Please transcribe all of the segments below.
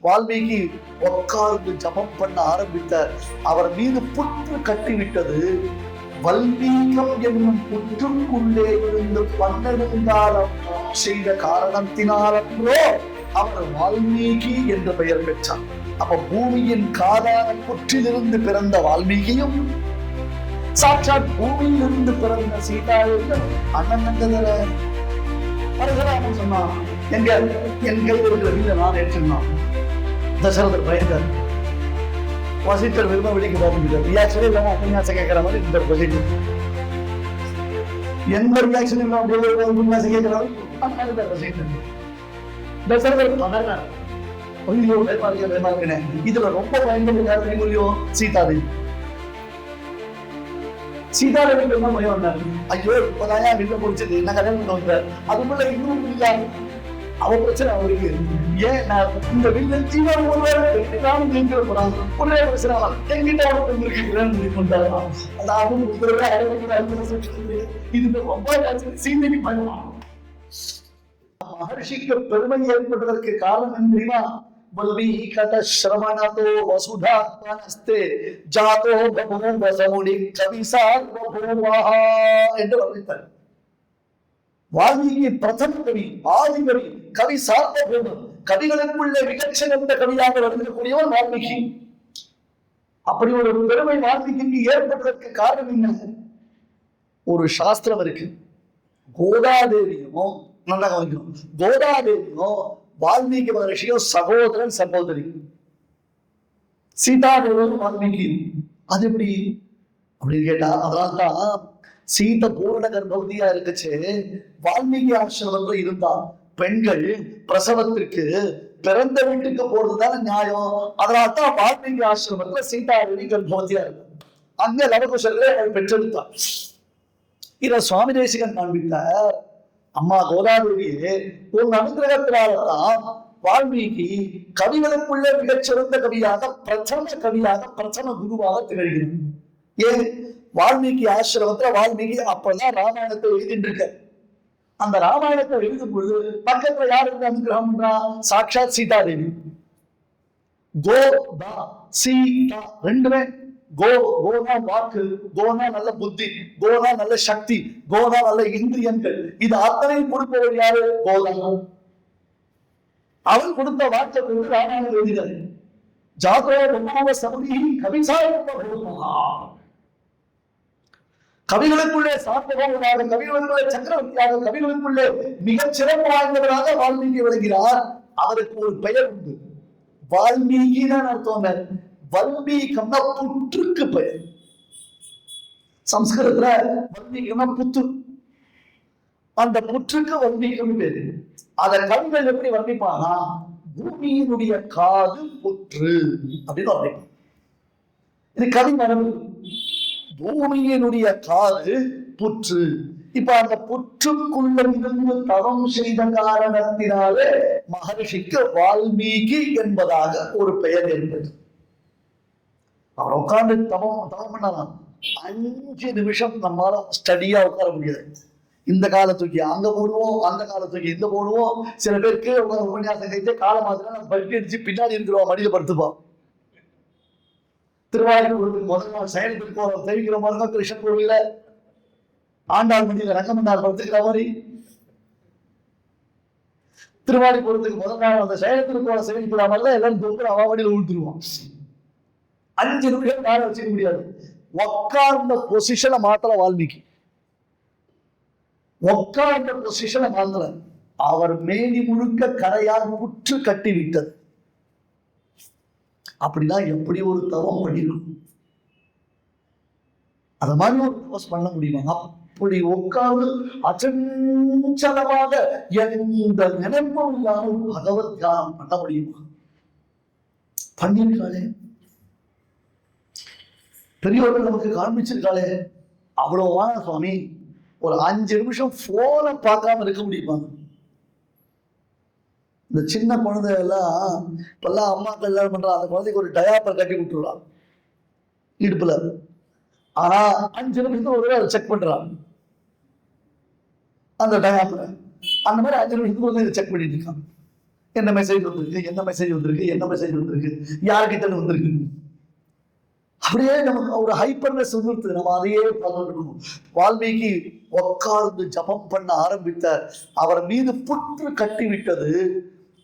வால்மீகி உட்கார்ந்து ஜபம் பண்ண ஆரம்பித்தார். அவர் மீது புற்று கட்டிவிட்டது. வல்மீகம் என்னும் புற்றுக்குள்ளே இருந்து 12 காலம் செய்த காரணத்தினாலோ அவர் வால்மீகி என்ற பெயர் பெற்றார். அப்ப பூமியின் காதான புற்றிலிருந்து பிறந்த வால்மீகியும் சாட்சாத் பூமியிலிருந்து பிறந்த சீதாவும் அண்ணன் பரசுராமன் சொன்னான், என் கையில் இருக்கிற வீர நான் ஏற்றினான். தசரதர் பயந்தார். வசிட்டர் விரும்ப வெளிக்கு போகிறார். ரியாக்ஷன் இல்லாம உபன்யாசம் கேட்கிற மாதிரி இந்த வசிட்டர் எந்த ரியாக்ஷன் இல்லாம உபன்யாசம் கேட்கிறாரு. தசரதர் பதறார். இதுல ரொம்ப பயன்படுத்த சீதாதேவி. சீதாதேவி பயம் வந்தார். ஐயோ இப்பதாயா வீட்டுல முடிச்சது என்ன கல்யாணம் வந்தார். அதுக்குள்ள இன்னும் இல்ல அவ பிரச்சனை அவருக்கு. ஏன் இந்த வீட்டுல ஜீவன் நானும் நீங்க போறாங்க ஒரே பிரச்சனை எங்கிட்ட இது ரொம்ப சீதைக்கு பயமா. மகர்ஷிக்கு பெருமை ஏற்பட்டதற்கு காரணம் தெரியுமா? श्रवणतो वसुधात्मनस्ते जातो बभूव समुनि कविसार बभूवः என்று வர்ணித்தார். வால்மீகி பிரதம கவி, ஆதி கவி, கவி சார்பூர்வம், கவிகளுக்குள்ளே மிகச்சிறந்த கவியாக விளங்கக்கூடியவர் வால்மீகி. அப்படி ஒரு பெருமை வால்மீகிக்கு ஏற்பட்டதற்கு காரணம் என்ன? ஒரு சாஸ்திரம் இருக்கு. கோதாதேவியும் நல்லா கவனிக்கணும். கோதாதேவியும் வால்மீகி மகர்ஷியும் சகோதரன் சகோதரி. சீதாதேவியும் வால்மீகி. அது எப்படி அப்படின்னு கேட்டா, அதனால்தான் சீத பூரண கர்ப்பவதியா இருக்குச்சு. வால்மீகி ஆசிரமத்துல இருந்தா பெண்கள் பிரசவத்திற்கு பிறந்த வீட்டுக்கு போறதுதான நியாயம். அதனால்தான் வால்மீகி ஆசிரமத்துல சீதாதேவி கர்ப்பவதியா இருக்கு. அங்க லவகுஷர்களே அவள் பெற்றெடுத்தார். இத சுவாமி தேசிகன் காண்பித்தார். அம்மா கோதாதேவியே, உன் அனுகிரகத்தினால்தான் வால்மீகி கவிகளுக்குள்ள மிகச்சிறந்த கவியாக, பிரதம குருவாக திகழ்கிறது. ஏன்? வால்மீகி ஆசிரமத்துல வால்மீகி அப்பதான் ராமாயணத்தை எழுதிட்டு இருக்க. அந்த ராமாயணத்தை எழுதும் பொழுது பக்கத்துல யாருக்கு அனுகிரகம் பண்றா? சாட்சாத் சீதாதேவி. கோதா சீதா ரெண்டுமே. கோனா வாக்கு, கோனா நல்ல புத்தி, கோனா நல்ல சக்தி, கோனா நல்ல இந்திரியங்கள். இது அத்தனையும் கொடுப்பவர் யாரு? கோதா. அவன் கொடுத்த வாக்கை கொண்டு ராமாயணம் எழுதினார். ஜாதோ பிரம்மாவ சமதி கவிசாரமாக, கவிகளுக்குள்ளே சார்பவனாக, கவிகளுக்குள்ளே சக்கரவர்த்தியாக, கவிகளுக்குள்ளே மிகச் சிறப்பு வாய்ந்தவராக வால்மீகி விளங்கிறார். அவருக்கு ஒரு பெயர் உண்டு. வால்மீகி தான் அர்த்தம். வல்மீகம்னா புற்றுக்கு பெயர். சம்ஸ்கிருதத்துல வல்மீகம்னா புத்து. அந்த புற்றுக்கு வல்மீகம் பேரு. அத கவிகள் எப்படி வர்ணிப்பானா, பூமியினுடைய காது புற்று அப்படின்னு வர்ணிப்பான். இது கவி மரபு. பூமியினுடைய காது புற்று. இப்ப அந்த புற்றுக்குள்ள இருந்து தவம் செய்த காரணத்தினாலே மகர்ஷிக்கு வால்மீகி என்பதாக ஒரு பெயர் என்பது. அவர் உட்கார்ந்து தவம் பண்ணலாம். 5 நிமிஷம் நம்மளால ஸ்டடியா உட்கார முடியாது. இந்த காலத்துக்கு அங்க போடுவோம், அந்த காலத்துக்கு இந்த போடுவோம். சில பேருக்கு உபன்யாசம் கைத்து கால மாதிரி பல்ட்டி அடிச்சு பின்னாடி இருக்கிறோம், மடியில படுத்துப்பான். திருவாரூருக்கு முதல் நாள் சயனத்துக்கு போறோம், தெரிவிக்கிற மாதிரி கிருஷ்ணன் கோவில்ல ஆண்டாள் மண்டியில ரங்கமன்னார் படுத்துக்கிற மாதிரி. திருவாரூருக்கு முதல் நாள் அந்த சயனத்துக்கு போற சேவிக்கிற மாதிரிலாம் எல்லாரும் தூக்குற அவ வண்டியில உழுத்துருவான். 5 நிமிஷம் கால வச்சுக்க முடியாது. உட்கார்ந்த பொசிஷனை மாத்தல வால்மீகி. உட்கார்ந்த பொசிஷனை மாத்தல. அவர் மேனி முழுக்க கரையால் புற்று கட்டி விட்டது. அப்படின்னா எப்படி ஒரு தவம் பண்ணிருக்கும்? அத மாதிரி ஒரு தபஸ் பண்ண முடியுமா? அப்படி உட்கார்ந்து அச்சஞ்சலமாக எந்த நினைப்பும் இல்லாமல் பகவத் தியானம் பண்ண முடியுமா? பண்ணிருக்காளே, பெரியவர்கள் நமக்கு காண்பிச்சிருக்காளே. அவ்வளவுவான சுவாமி, ஒரு 5 நிமிஷம் போன பார்க்காம இருக்க முடியுமா? இந்த சின்ன குழந்தை எல்லாம் இப்பெல்லாம் அம்மா கல்யாணம் பண்றா, அந்த குழந்தைக்கு ஒரு டயாப்பர் கட்டி விட்டுறான் இடுப்புல. ஆனா 5 நிமிஷத்துக்கு ஒரு அதை செக் பண்றான் அந்த டயாப்பரை. அந்த மாதிரி 5 நிமிஷத்துக்கு வந்து செக் பண்ணிட்டு இருக்கான். என்ன மெசேஜ் வந்திருக்கு, என்ன மெசேஜ் வந்திருக்கு, என்ன மெசேஜ் வந்திருக்கு, யாருக்கிட்ட வந்திருக்கு, அப்படியே நமக்கு ஒரு ஹைப்பர்னஸ் வந்துருது. நம்ம அதையே பார்க்கணும். வால்மீகி உட்கார்ந்து ஜபம் பண்ண ஆரம்பித்தார். அவர் மீது புற்று கட்டிவிட்டது.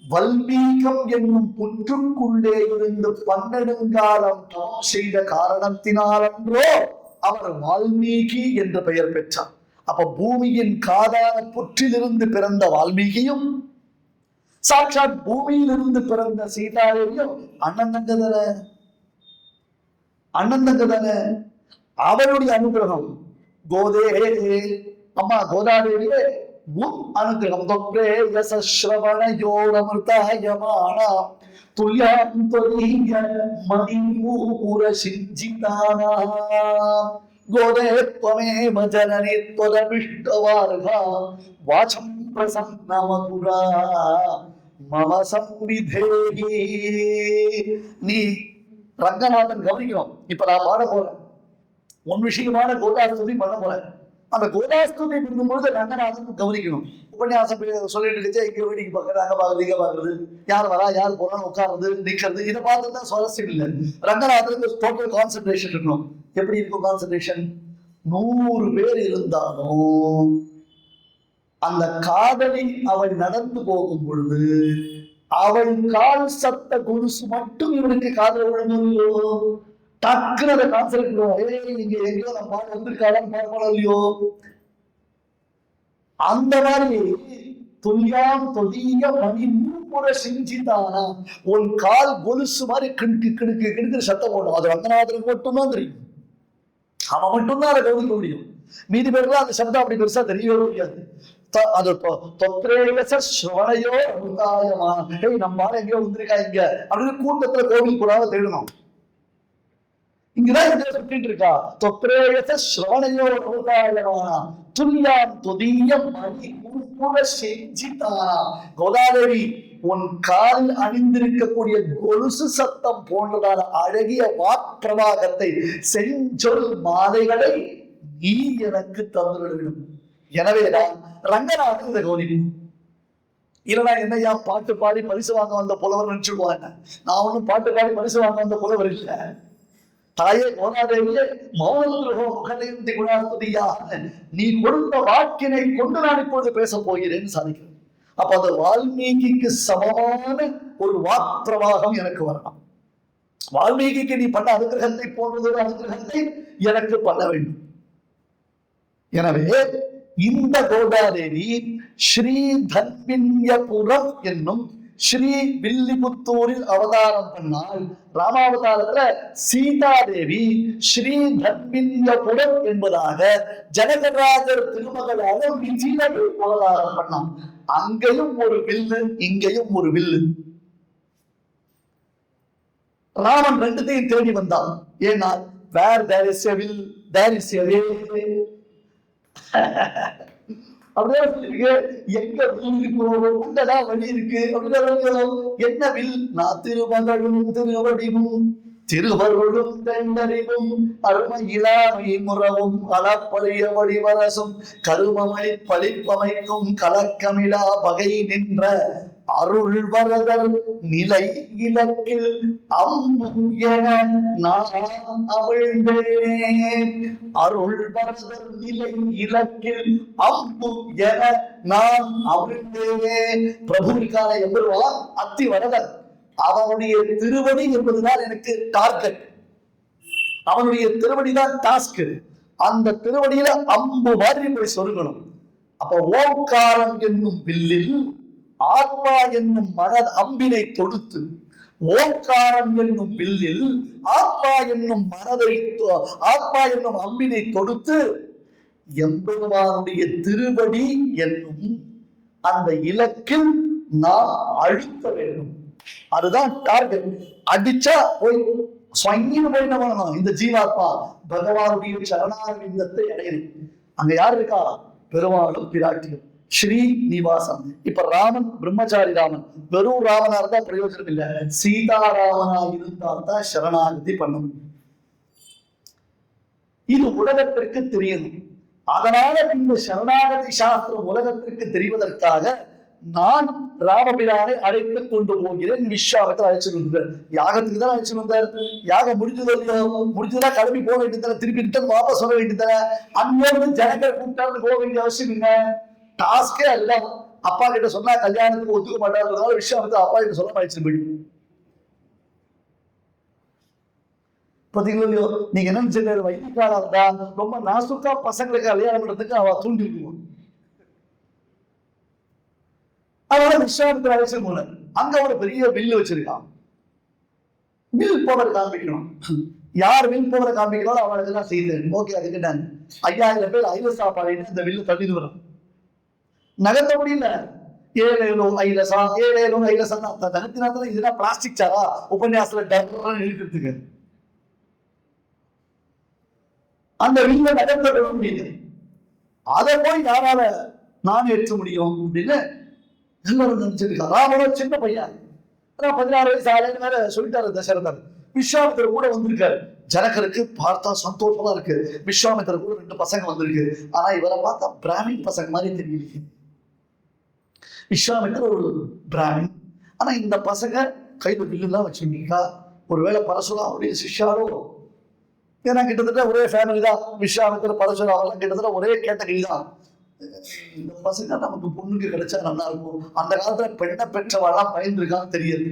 வல்மீகம் என்னும் புற்றுக்குள்ளே இருந்து 12 காலம் தவம் செய்த காரணத்தினாலன்றோ அவர் வால்மீகி என்ற பெயர் பெற்றார். அப்ப பூமியின் காதான புற்றிலிருந்து பிறந்த வால்மீகியும் சாட்சாத் பூமியிலிருந்து பிறந்த சீதாதேவியும் அண்ணன் தங்க தானே. அவருடைய அனுகிரகம் கோதே அம்மா கோதாதேவியே உன் அனுகிரகம் தொற்றே யசஸ்ரவண யோகமிருதாயமானா துல்யாம் தொலீய மணிமூர சிஞ்சிதானா கோதே த்வமேவ ஜனனி த்வதபிஷ்டவார்கா வாசம் பிரசன்ன மதுரா மம சம்விதேகி. நீ ரங்கநாதன் கவனிக்கணும். இப்ப நான் பாட போறேன், ஒன் விஷயமான கோதாஸ்துதி பண்ண போறேன். அந்த கோதாஸ்துதி பண்ணும்போது ரங்கநாதன் கவனிக்கணும். உபன்யாசம் சொல்லிட்டு இருந்துச்சு, இங்க வேடிக்கை பார்க்கறது, அங்க பாக்குறது, இங்க பாக்குறது, யார் வரா யார் போறான்னு உட்கார்றது நிக்கிறது, இதை பார்த்துதான் சுவாரஸ்யம் இல்லை. ரங்கநாதனுக்கு டோட்டல் கான்சென்ட்ரேஷன் இருக்கணும். எப்படி இருக்கும் கான்சென்ட்ரேஷன்? 100 பேர் இருந்தாலும் அந்த காதலி அவள் நடந்து போகும் பொழுது அவள் கால் சத்த கொலுசு மட்டும் இவனுக்கு காதல விழுந்தோ, டக்குனு அதை கான்சென்ட்ரேட் பண்ணுவோம். இங்க எங்கேயோ நம்ம பாட வந்திருக்காளான்னு பார்ப்பாளோ இல்லையோ, அந்த மாதிரி துல்யாம் தொதிய மணி மூப்புற செஞ்சிதானா உன் கால் கொலுசு மாதிரி கிடுக்கு கிடுக்கு கிடுக்கு சத்தம் போடும். அது ரங்கநாதனுக்கு மட்டும்தான் தெரியும். அவன் மட்டும்தான் அதை கவனிக்க முடியும். மீதி பேருக்குலாம் அந்த சப்தம் அப்படி பெருசா தெரியவே முடியாது. அது நம்ம எங்கேயோ வந்திருக்கா இங்க அப்படின்னு கூட்டத்துல கோவில் கூடாத தேடணும். இங்கதான் சொல்லிட்டு இருக்கா தொத்ரேயச ஸ்ரவணையோ துல்யாம் தொதியம் கோதாதேவி உன் காலில் அணிந்திருக்கக்கூடிய கொலுசு சத்தம் போன்றதான அழகிய வாக்பிரவாகத்தை செஞ்சொல் மாலைகளை நீ எனக்கு தந்துவிட வேண்டும். எனவேதான் ரங்கநாதன் இதை கவனிக்கும். இல்லைன்னா என்னையா பாட்டு பாடி பரிசு வாங்க வந்த புலவர் நினைச்சுடுவாங்க. நான் ஒன்னும் பாட்டு பாடி பரிசு வாங்க வந்த புலவர் இல்லை. தாயே கோதாதேவியே மௌனி குணாஸ்துதியாக நீ கொடுத்த வாக்கினை கொண்டு நான் இப்பொழுது பேச போகிறேன்னு சாதிக்கிறேன். அப்ப அந்த வால்மீகிக்கு சமமான ஒரு வாக்பிரவாகம் எனக்கு வரணும். வால்மீகிக்கு நீ பண்ண அனுகிரகத்தை போன்றது அனுகிரகத்தை எனக்கு பண்ண வேண்டும். எனவே இந்த கோதாதேவி ஸ்ரீ தன்வின்யபுரம் என்னும் ஸ்ரீ வில்லிபுத்தூரில் அவதாரம் பண்ணால், ராமாவதாரத்துல சீதாதேவி ஸ்ரீ தன்வின்யபுரம் என்பதாக ஜனகராஜர் திருமகளாக விஜயில் அவதாரம் பண்ணான். அங்கேயும் ஒரு வில்லு, இங்கேயும் ஒரு வில்லு. ராமன் ரெண்டுத்தையும் தேடி வந்தான். ஏன்னா where there is a will there is a way. அப்படியே எங்க இருக்குதான் வழி இருக்கு அப்படின்னு. என்ன வில்? நான் திருமகளும் திருவடிவும் திருவருளும் தெண்டறிவும் அருமை இளாமை முறவும் அளப்பழிய வடிவரசும் கருமமை பழிப்பமைக்கும் கலக்கமிழா வகை நின்ற அருள் வரதல் நிலை இலக்கில் அம்புயன நான் அவிழ்ந்தேன். அருள் வரதல் நிலை இலக்கில் அம்பு என நான் அவிழ்ந்தேன். பிரபுவிற்கான எம்பெருமான் அத்தி வரதன். அவனுடைய திருவடி என்பதுதான் எனக்கு டார்கெட். அவனுடைய திருவடி தான் டாஸ்க். அந்த திருவடியில அம்பு மாதிரி போய் சொருகணும். அப்ப ஓங்காரம் என்னும் வில்லில் ஆத்மா என்னும் மனத அம்பினை தொடுத்து, ஓங்காரம் என்னும் வில்லில் ஆத்மா என்னும் மனதை ஆத்மா என்னும் அம்பினை தொடுத்து எம்பெருமானுடைய திருவடி என்னும் அந்த இலக்கில் நாம் அழிக்க வேண்டும். அதுதான் டார்கெட். அடிச்சா போய் போய் இந்த ஜீவாத்மா பகவானுடைய சரணாரவிந்தத்தை அடையணும். அங்க யார் இருக்கா? பெருமாளும் பிராட்டியும் ஸ்ரீ நிவாசம். இப்ப ராமன் பிரம்மச்சாரி ராமன், வெறும் ராமனா இருந்தா பிரயோஜனம் இல்லை. சீதாராமனா இருந்தால்தான் சரணாகதி பண்ண முடியும். இது உலகத்திற்கு தெரியணும். அதனால இந்த சரணாகதி சாஸ்திரம் உலகத்திற்கு தெரிவதற்காக நான் ராமபிரானை அழைத்துக் கொண்டு போகிறேன். விஸ்வாமித்திரர் அழைச்சு வந்தார். யாகத்துக்கு தான் அழைச்சு வந்தார். யாகம் முடிஞ்சதோ இல்லையோ, முடிஞ்சதா கிளம்பி போக வேண்டியதான, திருப்பி ரிட்டர்ன் வாபஸ் வர வேண்டியதான. அங்கே ஜனங்கள் கூப்பிட்டாலும் போக வேண்டிய அவசியம் இல்லை. டாஸ்கே அல்ல. அப்பா கிட்ட சொன்னா கல்யாணத்துக்கு ஒத்துக்க மாட்டாருன்றதால விஸ்வாமித்திரர் அப்பா கிட்ட சொல்ல அழைச்சு போயிட்டு. பாத்தீங்களோ, நீங்க என்ன நினைச்ச வயதுக்காக இருந்தா ரொம்ப நாசுக்கா பசங்களுக்கு கல்யாணம் பண்றதுக்கு அவ தூண்டி இருக்குவோம். அதனால விஸ்வாமித்திரர் அழைச்சு போன அங்க ஒரு பெரிய வில்லு வச்சிருக்கான். வில் பவர் காண்பிக்கணும். யார் வில் பவர் காண்பிக்கிறாலும் அவளுக்கு எல்லாம் செய்தேன். ஓகே, அதுக்கு நான் 5000 பேர் ஐலசா பாடிட்டு இந்த வில்லு தள்ளிட்டு வரும். நகர்த்த முடியல. 7 ஐலசா 7 ஐலசா நகர்த்தினா இதுதான் பிளாஸ்டிக் சாரா உபன்யாசத்துல டர்ன்னு இழுக்கிறதுக்கு. அந்த வில்ல நகர்த்த முடியுது. அதை போய் யாரால நான் ஏற்ற முடியும் அப்படின்னு எல்லாரும் நினைச்சிருக்கா. ராமனும் சின்ன பையன், 16 வயசு ஆளுன்னு வேற சொல்லிட்டாரு தசரதர். விஸ்வாமித்திரர் கூட வந்திருக்காரு. ஜனகருக்கு பார்த்தா சந்தோஷமா இருக்கு. விஸ்வாமித்திரர் கூட 2 பசங்க வந்திருக்கு. ஆனா இவரை பார்த்தா பிராமின் பசங்க மாதிரி தெரியல. விஸ்வாமித்திரர் ஒரு பிராமின், ஆனா இந்த பசங்க கைது வில்லுலாம் வச்சிருக்கீங்களா. ஒருவேளை பரசுராமுடைய சிஷ்யாரோ, ஏன்னா கிட்டத்தட்ட ஒரே ஃபேமிலி தான். விஸ்வாமித்திரர் பரசுராமெல்லாம் கிட்டத்தட்ட ஒரே கேட்டகரி தான். இந்த பசங்க நமக்கு பொண்ணுக்கு கிடைச்சா நல்லா இருக்கும். அந்த காலத்துல பெண்ணை பெற்றவாள்லாம் பயந்துருக்கான்னு தெரியுது.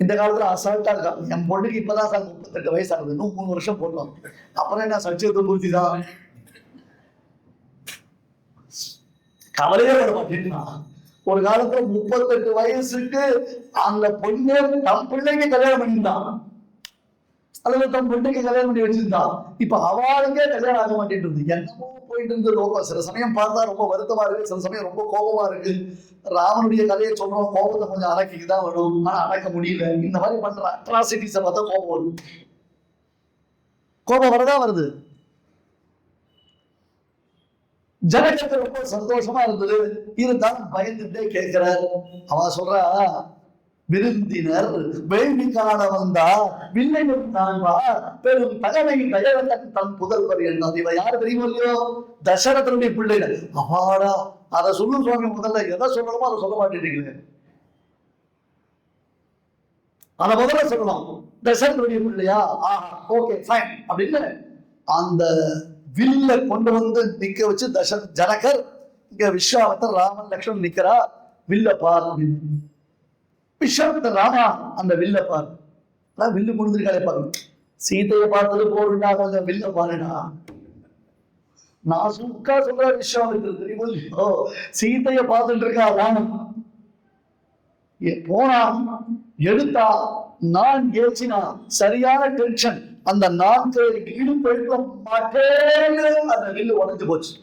இந்த காலத்துல அசால்ட்டா இருக்கா. என் பொண்ணுக்கு இப்பதான் 38 வயசு ஆகுது, இன்னும் 3 வருஷம் போடலாம், அப்புறம் என்ன சச்சியத்தை பூர்த்தி தான். கவலையே வர மாட்டேன்னா. ஒரு காலத்துல 38 வயசுக்கு அந்த பொண்ணு தம் பிள்ளைக்கு கல்யாணம் பண்ணிட்டான், அல்லது தம் பொண்ணுக்கு கல்யாணம் பண்ணி வச்சிருந்தான். இப்ப அவளுக்கே கல்யாணம் ஆக மாட்டேன்றது. என்னமோ போயிட்டு இருந்து லோகம். சில சமயம் பார்த்தா ரொம்ப வருத்தமா இருக்கு, சில சமயம் ரொம்ப கோபமா இருக்கு. ராமனுடைய கதையை சொல்றோம், கோபத்தை கொஞ்சம் அடக்கிதான் வரும், ஆனா அடக்க முடியல. இந்த மாதிரி பண்ற அட்ராசிட்டிஸை பார்த்தா கோபம் வரும். கோபம் வரதான் வருது. ஜனகருக்கு ரொம்ப சந்தோஷமா இருந்தது. இருந்தாலும் பயந்துட்டே கேட்கிறார். அவன் சொல்றா, விருந்தினர் வேள்வி காண வந்தா வில்லை காண்பா பெரும் தகமை தயவன் தன் புதல்வர் என்றார். இவ யாரு தெரியுமோ இல்லையோ, தசரதனுடைய பிள்ளைகள். அவாடா, அதை சொல்லும் சுவாமி. முதல்ல எதை சொல்லணுமோ அதை சொல்ல மாட்டேங்கிறீங்க. அதை முதல்ல சொல்லலாம். தசரதனுடைய பிள்ளையா, ஆஹா ஓகே ஃபைன் அப்படின்னு அந்த வில்ல கொண்டு வந்து நிக்க வச்சு ஜனகர் இங்க விஸ்வாமித்திரர் ராமன் லக்ஷ்மணன் நிக்கிறா. வில்ல பார் அப்படின்னு. விஸ்வாமித்திரர் ராமா அந்த வில்ல பாரு. வில்லு முடிஞ்சிருக்காளே பாரு. சீதையை பார்த்தது போடுனா கொஞ்சம் வில்ல பாருடா. நான் சுக்கா சொல்ற விஸ்வாமித்திரர் தெரியுமோ, சீதையை பார்த்துட்டு இருக்கா ராமன். போனா எடுத்தா நான் ஏச்சினா சரியான டென்ஷன். அந்த 4 ஈடுபடுத்த மாட்டேன்னு அந்த வில்லு உடைஞ்சு போச்சு.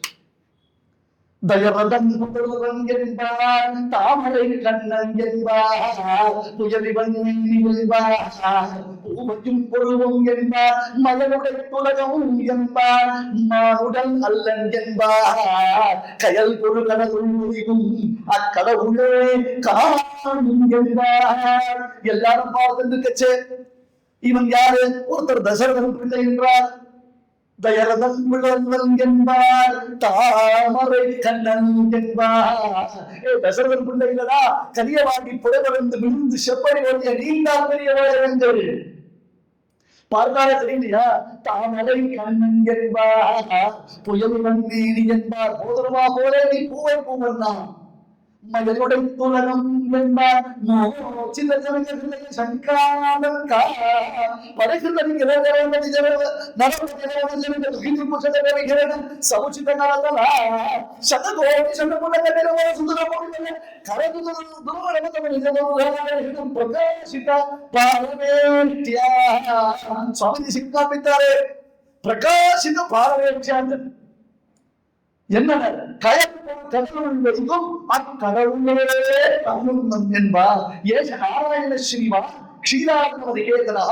தயரதன் புதல்வன் என்பார், தாமரை கண்ணன் என்பார், புயலிவன் என்பார், பூமையும் பொருவும் என்பார், மலருடை துலகமும் என்பார், மானுடல் அல்லன் என்பார், கயல் பொரு கடவுள் முடிவும் அக்கடவுளே காணும் என்பார். எல்லாரும் பார்த்துருக்கச்சே, இவன் யாரு? ஒருத்தர் தசரதன் பிள்ளை என்றார். தயரதன் புதல்வன் என்பார், தாமரை கண்ணன் என்பார். தசரதன் பிள்ளை இல்லடா, கரியவாடி புறவருந்து விழுந்து செப்படி ஓடிய நீண்டா பெரியவர்கள் பார்த்தாலே தெரியலையா? தாமரை கண்ணன் என்பார், புயல் வந்தீனி என்பார், போதருமா போலே நீ பூவை பூவண்ணா, மகளுடை துலகம் என்பார், சில ஜனங்களை சங்கானங்கா படைகள் சமுச்சித காலத்தலா சதகோடி சண்டமுள்ள பிரகாசித பாரவேட்யா. சுவாமி சிங்காமித்தாரே, பிரகாசித பாரவேட்யான்னு என்ன? கடவுளும் அக்கடவுளே என்பார். ஏஷ நாராயண ஸ்ரீவா க்ஷீராத்மதி கேதனா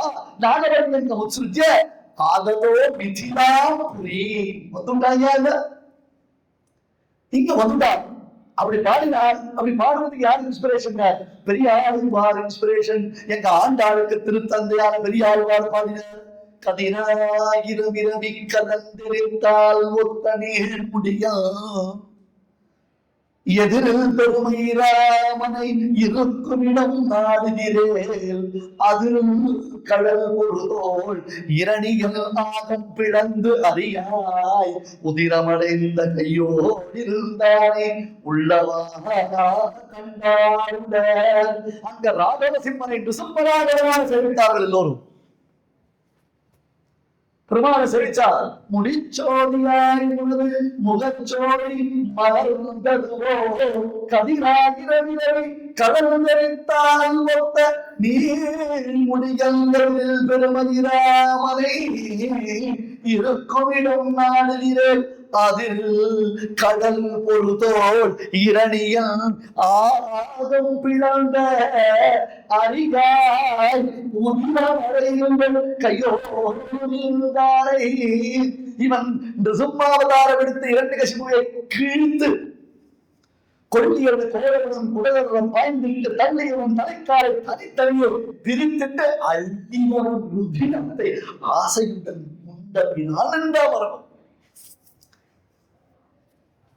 நாகவர்ணன் உத்ஸ்ருத்ய ஆகதோ மிதிலாபுரி. வந்துட்டாங்க இல்ல, இங்க வந்துட்டா. அப்படி பாடினார். அப்படி பாடுறதுக்கு யார் இன்ஸ்பிரேஷன்? பெரிய ஆழ்வார் இன்ஸ்பிரேஷன். எங்க ஆண்டாளுக்கு திருத்தந்தையான பெரிய ஆழ்வார் பாடினார். கதிராயிரம் இரவி கலந்திருந்தால் ஒத்த நீர் முடியா, எதிரில் பெருமை ராமனை இருக்குமிடம் நாடுகிறேன் அதிலும் கடல் பொருளோள் இரணிகள் ஆகம் பிளந்து அறியாய் உதிரமடைந்த கையோடிருந்தானே உள்ளவா கண்டாண்ட. அங்க ராகவசிம்மனை டிசம்பராக சேவித்தார்கள் எல்லோரும். பெருமாளை செவிச்சார். முடிச்சோதியாய் முகச்சோடி மலர்ந்ததுவோ கதிராகிறவிரை கடந்தரித்தால் ஒத்த நீர் முடிகளில் பெருமதிராமனை இருக்குமிடம் நாடுகிறேன் அதில் கடல் பொறுத்தோள் இரணியன் ஆகம் பிளந்த அறிகாய் உன்னவரையுங்கள் கையோடாரை. இவன் நிருசிம்மாவதாரம் எடுத்து இரண்யகசிபுவை கிழித்து கொள்ளியவன் கோரவனும் குடலவன் பாய்ந்து தள்ளியவன் தலைக்காரை தனித்தனியோ பிரித்திட்டு அள்ளியவன் ருதினத்தை ஆசையுடன் உண்டபினால் என்றா வரவும்.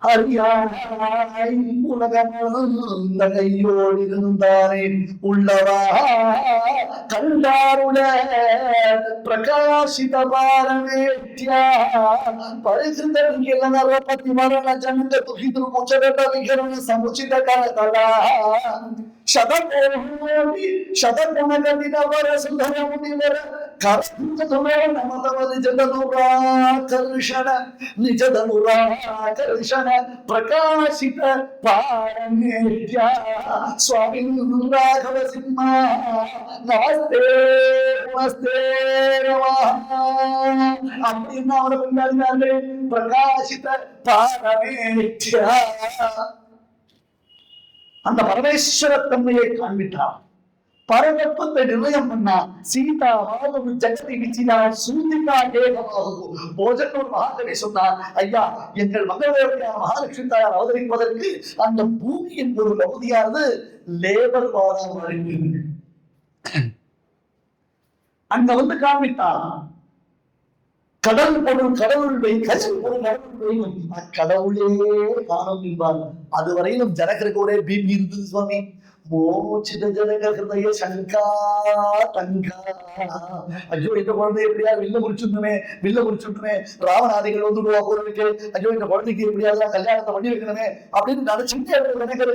அறியாய் உலகமந்த கையோடு இருந்தானே உள்ளவா கண்டாருள பிரகாசித பாரமேத்யா ಪರಿಸೃತ ಪತಿ ಮರಣ ಜಂಗ ತುಹಿದ್ರು ಮುಚ್ಚಬೇಟ ವಿಕರಣ ಸಮುಚಿತ ಕಳಕಳ ಶತಗುಣಗದಿನವರ ಸುಂದರ ಮುನಿವರ ನಿಜದ ಪ್ರಕಾಶಿತ ಪಾರಮೇತ್ಯ ಸ್ವಾಮಿ ರಾಘವ ಸಿಂಹ ನಮಸ್ತೆ ನಮಸ್ತೆ அப்படின்னு அவரை கொண்டாடினார்கள். பிரகாசித பாரமேத்ய அந்த பரமேஸ்வர தன்மையை காண்பித்தார். பரதத்துவத்தை நிர்ணயம் பண்ணா சீதா மாதவு ஜெகதி விச்சினா சூதிகா தேகமாகும். போஜனூர் மகாகவி சொன்னார், ஐயா எங்கள் மங்களவரையான மகாலட்சுமி தாயார் அவதரிப்பதற்கு அந்த பூமியின் ஒரு பகுதியானது லேபர் வாடாமல் இருக்கிறது. அங்க வந்து காண்பித்தார். கடல் பொருள் கடவுளை கசில் பொருள் கடவுள் கடவுளே காணும் என்பார். அதுவரையிலும் ஜனகருக்கு ஒரே பீபி இருந்தது. சுவாமி மோச்சித ஜனக ஹிருதய சங்கா தங்கா. ஐயோ இந்த குழந்தை எப்படியா வில்ல முடிச்சுட்டுமே ராவணாதிகள் வந்துடுவா போறதுக்கு. ஐயோ இந்த குழந்தைக்கு எப்படியாவது கல்யாணத்தை பண்ணி வைக்கணுமே அப்படின்னு நினைச்சுட்டே ஜனகருக்கு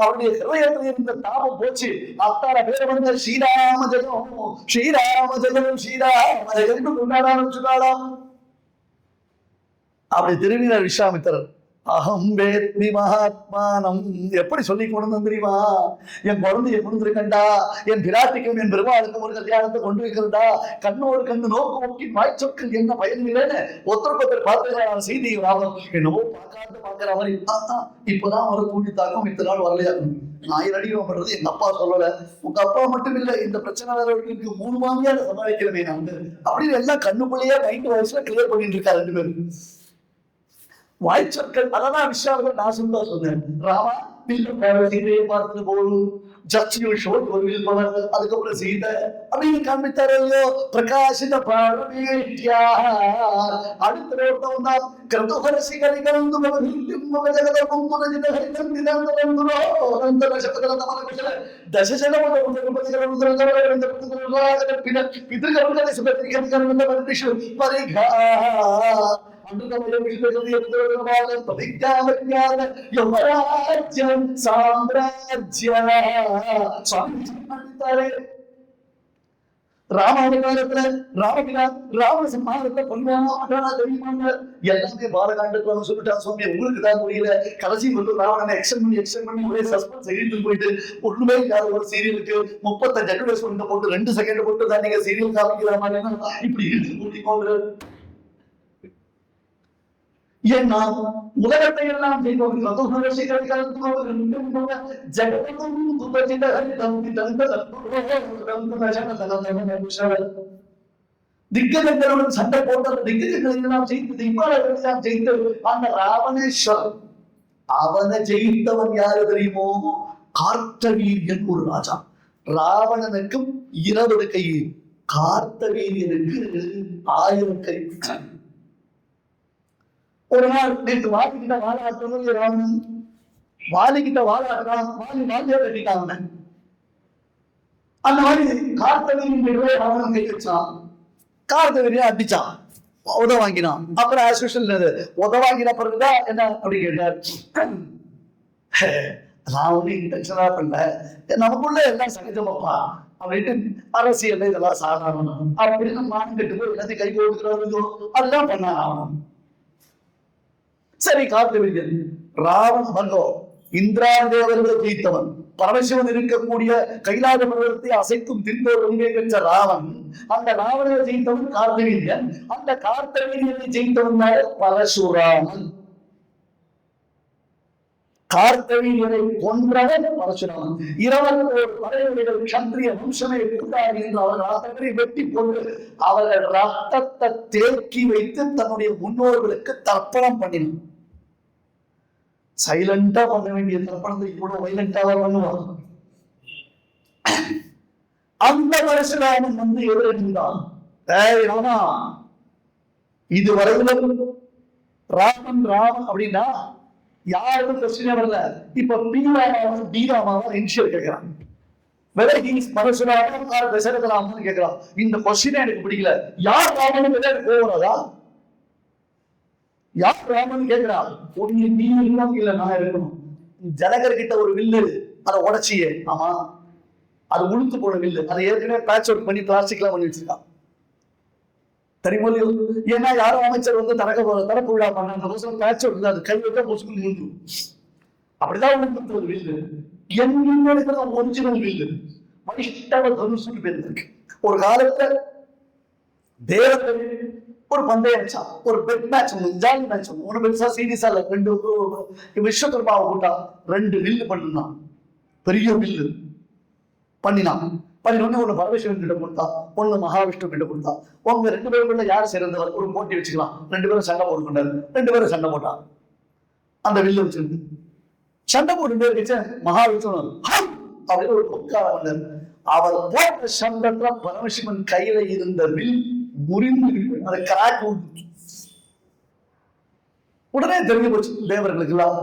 அவருடைய ஹிருதயத்தில் இருந்த தாபம் போச்சு. அத்தார பேரை வந்து ஸ்ரீராம ஜெயம் ஸ்ரீராம ஜெயம் ஸ்ரீராம ஜெயம் கொண்டாட ஆரம்பிச்சுட்டாளாம். அப்படி திரும்பினார் விஸ்வாமித்திரர். அகம் வேத்மி மகாத்மானம் எப்படி சொல்லி கொண்டு தெரியுமா? என் குழந்தைய கொண்டிருக்கண்டா, என் பிராட்டிக்கும் என் பெருமாளுக்கும் ஒரு கல்யாணத்தை கொண்டு வைக்கிறதா, கண்ணோடு கண்ணு நோக்கு நோக்கி வாய்ச்சொற்கள் என்ன பயனில்லைன்னு ஒருத்தருக்கு பார்த்துக்கிறான். செய்தி ஆகும் என்னவோ பார்க்கிற மாதிரி இப்பதான் அவரை கூட்டி தாக்கம் இத்தனை நாள் வரலையா. நான் அடிக்கிறோம் பண்றது எங்க அப்பா சொல்லல, உங்க அப்பா மட்டும் இல்ல இந்த பிரச்சனை வேறவர்களுக்கு 3 மாமியார் சமாளிக்கிறமே நான் அப்படின்னு எல்லாம் கண்ணுக்குள்ளேயே 9 வயசுல கிளியர் பண்ணிட்டு இருக்கா 2 பேரும். வாய்ச்சொற்கள் அதான் விஷயம் நான் சொல்ல சொன்னேன். ராமா சீதையை பார்த்து போகும் அதுக்கப்புறம் சீதை அப்படின்னு காண்பித்தாரோ. பிரகாசித பாரமேத்யா அடுத்த ராமாவதாரத்துல ராவண சம்ஹாரத்துல கொல்வானா தெரியுமாங்க எல்லாமே பாலகாண்டத்துல சொல்லிட்டான். சுவாமி உங்களுக்கு தான் புரியல. கடைசி வந்து ராவணனை எக்ஸ்டெண்ட் பண்ணி ஒரே சஸ்பென்ஸ் எழுதி போயிட்டு ஒண்ணுமே இல்லாத ஒரு சீரியலுக்கு 35 அட்வர்டைஸ்மெண்ட் போட்டு 2 செகண்ட் போட்டு தான் நீங்க சீரியல் காமிக்கிற மாதிரி இப்படி இழுத்து கூட்டிக்கோங்க. ஏன்னா உலகத்தை எல்லாம் திக்கஜங்களுடன் சண்டை போட்ட திக்கஜங்களை எல்லாம் ஜெயித்து அந்த ராவணேஸ்வரன் அவனை ஜெயித்தவன் யாரு தெரியுமோ? கார்த்தவீரியன் ஒரு ராஜா. ராவணனுக்கும் 20 கை, கார்த்தவீரியனுக்கு 1000 கை. ஒரு நாள் நேற்று வாங்கிட்ட வாழாத்தவங்க ராவணன் வாலிக்கிட்ட வாழாடுறான், வாலியா கட்டிட்டாங்க. அந்த மாதிரி கார்த்தவீரியன் ராவணன் கை வச்சான், கார்த்தவீரியன் அடிச்சான், உத வாங்கினான். அப்புறம் ஆஸ்யூஷல் உத வாங்கின பிறகுதான் என்ன அப்படி கேட்டார், நான் ஒண்ணு இன்டென்ஷனா பண்ணல, நமக்குள்ள எல்லாம் சகஜமாப்பா அப்படின்ட்டு அரசியல் இதெல்லாம் சாதாரணம் அப்படின்னு மானம் கட்டு போய் எல்லாத்தையும் கை கொடுக்குறதோ அதெல்லாம் பண்ண ஆகணும். சரி, கார்த்தவீரியன் ராவண பங்கம் இந்திராதேவர்களை ஜெயித்தவன், பரமசிவன் இருக்கக்கூடிய கைலாத பர்வதத்தை அசைக்கும் திருப்போர் உண்மை பெற்ற ராவன், அந்த ராவணனை ஜெயித்தவன் கார்த்தவீரியன், அந்த கார்த்தவீரியனை ஜெயித்தவன் பரசுராமன். கார்த்தவீரியனை கொன்றவன் பரசுராமன். இரவல் ஒரு படையுடைய சத்திரிய வம்சமே கூட்டாளி என்று அவர்கள் அத்தனை வெட்டி கொண்டு அவர்கள் ரத்தத்தை தேக்கி வைத்து தன்னுடைய முன்னோர்களுக்கு தர்ப்பணம் பண்ணினான். சைலண்டா பண்ண வேண்டிய தர்ப்பணத்தை இவ்வளவு வைலண்டாவா பண்ணுவான். அந்த பரசுராமன் வந்து எதிர்ந்தான், இதுவரையிலும் ராமன் ராமன் அப்படின்னா யாருக்கும் பிரச்சனை வரல. இப்ப பீராமாவும் இன்ஷியல் கேட்கிறான், பரசுராமன் தசரதராமன் கேட்கிறான். இந்த கொஸ்டின் எனக்கு பிடிக்கல, யார் ராமன் போகிறதா, யார் ராமன் கேட்கிறான். நீ இல்ல நான் இருக்கணும். ஜனகர் கிட்ட ஒரு வில்லு, அதை உடச்சியே, ஆமா அது உளுத்து போன வில்லு, அதை ஏற்கனவே பேட்ச் ஒர்க் பண்ணி பிளாஸ்டிக் எல்லாம் பண்ணி வச்சிருக்கான் தெரியுமா. ஏன்னா யாரும் அமைச்சர் வந்து தரப்பு விழா பண்ண அந்த புதுசு பேட்ச் ஒர்க் அது கை வைக்க புதுசு நின்று அப்படிதான் உளுத்து ஒரு வில்லு. என்ன ஒரிஜினல் வில்லு வைஷ்ணவ தனுசுன்னு பேர் இருக்கு. ஒரு காலத்துல தேவர்கள் ஒரு பந்தயம் வச்சா, ஒரு பெட் மேட்ச் ஒன்று, ஜாலி மேட்ச் ஒன்று, ஒரு பெருசா சீரியஸா இல்ல, ரெண்டு விஸ்வகர்மாவை கூட்டா 2 வில்லு பண்ணினான், பெரிய வில்லு பண்ணினான். பண்ணினோடனே ஒண்ணு பரமேஸ்வரன் கிட்ட கொடுத்தா, ஒண்ணு மகாவிஷ்ணு கிட்ட கொடுத்தா. உங்க 2 பேருக்குள்ள யார் சிறந்தவர் ஒரு போட்டி வச்சுக்கலாம். 2 பேரும் சண்டை போட்டுக்கொண்டாரு. 2 பேரும் சண்டை போட்டான். அந்த வில்லு வச்சிருந்து சண்டை போட்டு இருந்துச்சு. மகாவிஷ்ணு அப்படின்னு ஒரு பொக்கார பண்ணார். அவர் போட்ட சண்டத்துல பரமசிவன் கையில இருந்த வில் முறிந்து அதை கிராக் விட்டு உடனே தெரிஞ்சு போச்சு தேவர்களுக்கு எல்லாம்.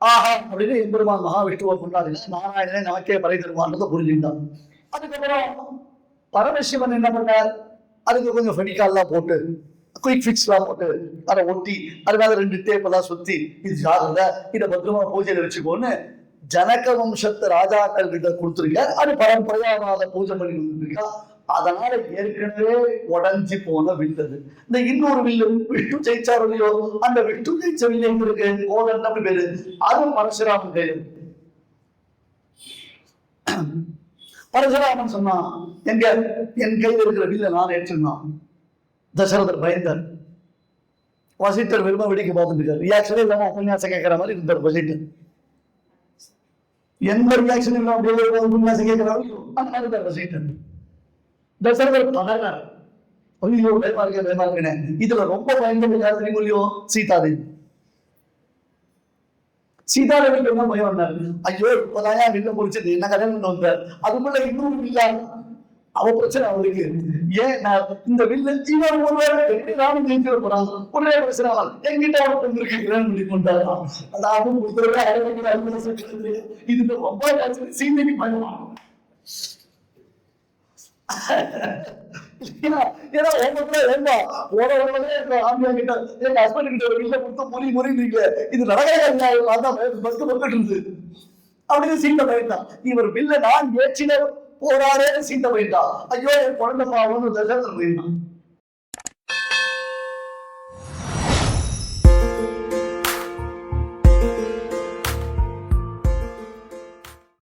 ஆஹா அப்படின்னு எம்பெருமான் மகாவிஷ்ணுவை கொண்டாடினா நாராயணனே நமக்கே பறை தருவான்றதை புரிஞ்சுட்டான். அதுக்கப்புறம் பரமசிவன் என்ன பண்ணார், அதுக்கு கொஞ்சம் ஃபெனிகால்லாம் போட்டு குயிக் ஃபிக்ஸ் எல்லாம் போட்டு அதை ஒட்டி அது மேல 2 டேப் எல்லாம் சுத்தி இது ஜாகிரத இதை பத்திரமா பூஜையில வச்சுக்கோன்னு ஜனக வம்சத்து ராஜாக்கள் கிட்ட கொடுத்துருக்கார். அது பரம்பரையாக பூஜை பண்ணி கொடுத்துருக்கா. அதனால ஏற்கனவே உடஞ்சி போன வில்லது. இந்த இன்னொரு வில்லு விஷ்ணு ஜெயிச்சார் இல்லையோ, அந்த விஷ்ணு ஜெயிச்ச வில்லு எங்க இருக்கு, கோதண்டம் பேரு, அது பரசுராமன் கையில். பரசுராமன் சொன்னா எங்க என் கையில் இருக்கிற வில்ல நான் ஏற்றிருந்தான். தசரதர் பயந்தார். வசிட்டர் விரும்ப வெடிக்க பார்த்துட்டு இருக்காரு. ரியாக்ஷனே இல்லாம உபன்யாசம் கேட்கிற மாதிரி இருந்தார் வசிட்டர். எந்த ரியாக்ஷன் இல்லாம உபன்யாசம் கேட்கிறாரோ அந்த மாதிரி இருந்தார் வசிட்டர். தசரதர் பதறார். ஐயோ பயமா இருக்கேன். இதுல ரொம்ப பயந்து யாரு தெரியுமோ, சீதாதேவி. சீதாதேவி என்ன பயம் வந்தார். ஐயோ இப்பதான் வில்ல முடிச்சது, என்ன கல்யாணம் வந்தார், அதுக்குள்ள இன்னொரு வில்லா, அவ பிரச்சனை அவருக்கு. ஏன் இந்த வில்ல இவன் ஒருவேளை ராமன் ஜெயிச்சு போறான், ஒரே பிரச்சனை எங்கிட்ட அவனுக்கு வந்திருக்கு கொண்டாடா. அதாவது இது ரொம்ப சீதைக்கு பயமா. இது அப்படின்னு சீட்டை போயிட்டான். இவர் வில்ல நான் ஏற்றின போறாரே சீட்டை போயிட்டான். ஐயோ என் குழந்தை பாவம்னு தசரதன் போயிட்டான்.